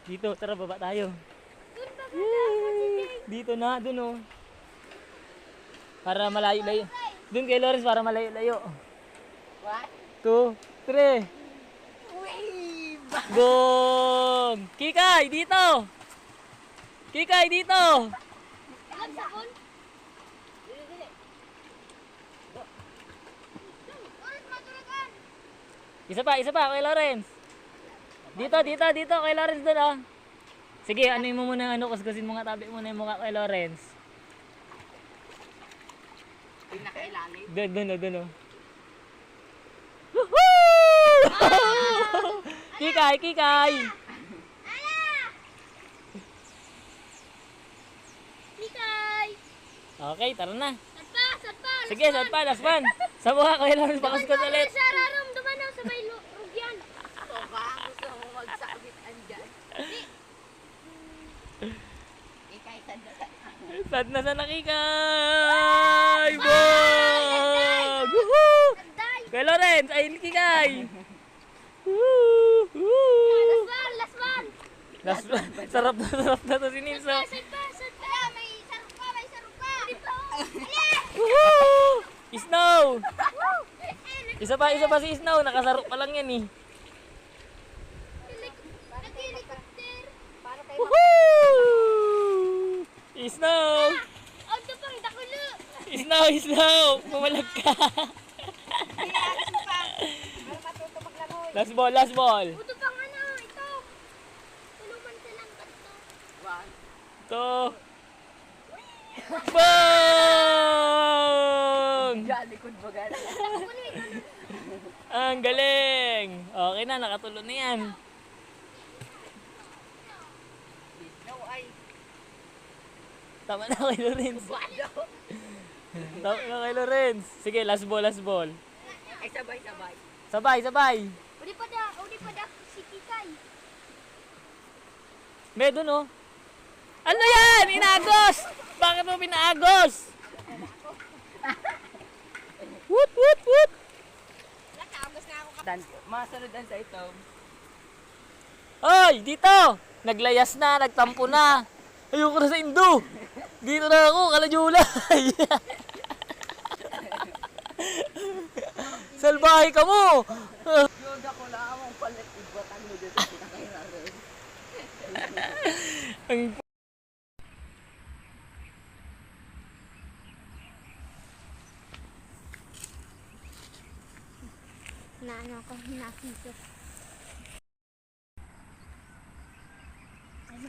Dito, tara baba tayo. Dito na, dun oh. Para malayo-layo. Dun kay Lawrence para malayo-layo. What? 2, 3. Wave! Gong! Kikay, dito! Kikay, dito! Alam sabon? Dili, dili. Oras matulagan. Isa pa, kay Lawrence. Dito, kay Lawrence dun oh. Sige, ano mo muna ano, kuskusin mo nga, tabi muna yung mukha kay Lawrence. Pinakailalim. Dun oh. Woohoo! Kikay! Mikay! Okay, tara na. Sadpa! Sige, last one. Sa mukha kay Lawrence, pakuskus ulit. Sa rarom, dumanaw sa may rugyan. So ba, gusto mo magsabit andyan? Ikay, sanda. Sad na sa nakikay! Bog! Woohoo! Agday! Kay Lawrence, ay Kikay! Woohoo! Last one! Last one. Sarap na to si Ninso. Sadpa! May sarap ka! Dito! Woohoo! Snow! Isa pa si Snow. Nakasarap pa lang yan eh. Nag-helicopter! Para kayo Woohoo! Snow! O, ito pang dakulo! Snow! Pumalag ka. mag-reaction pa. Para matuto maglangoy. Last ball. Ito pang ano, ito! Tuluman silang kanto. One. Ito. Bang! Yan, likod ba gano'n? Ang galing! Okay na, nakatulo na yan. No, ay. Tama na kay Lorenz. Bado. Tama na kay Lorenz. Sige, last ball. Ay, sabay-sabay. Sabay. Udi pa da si Kikay. May dun oh. Ano yan? Inagos! Bakit mo pinaagos? Woot! Natapos na ako. Masaludan sa ito. Hoy! Dito! Naglayas na, nagtampo na. Ayoko na sa Indo. Dito na ako, Kalajulay. Salbahe ka mo! Yun ako lang ang palit ibatan mo dito sa pinakailalim. Ang Naano ako, hinakito. Ay,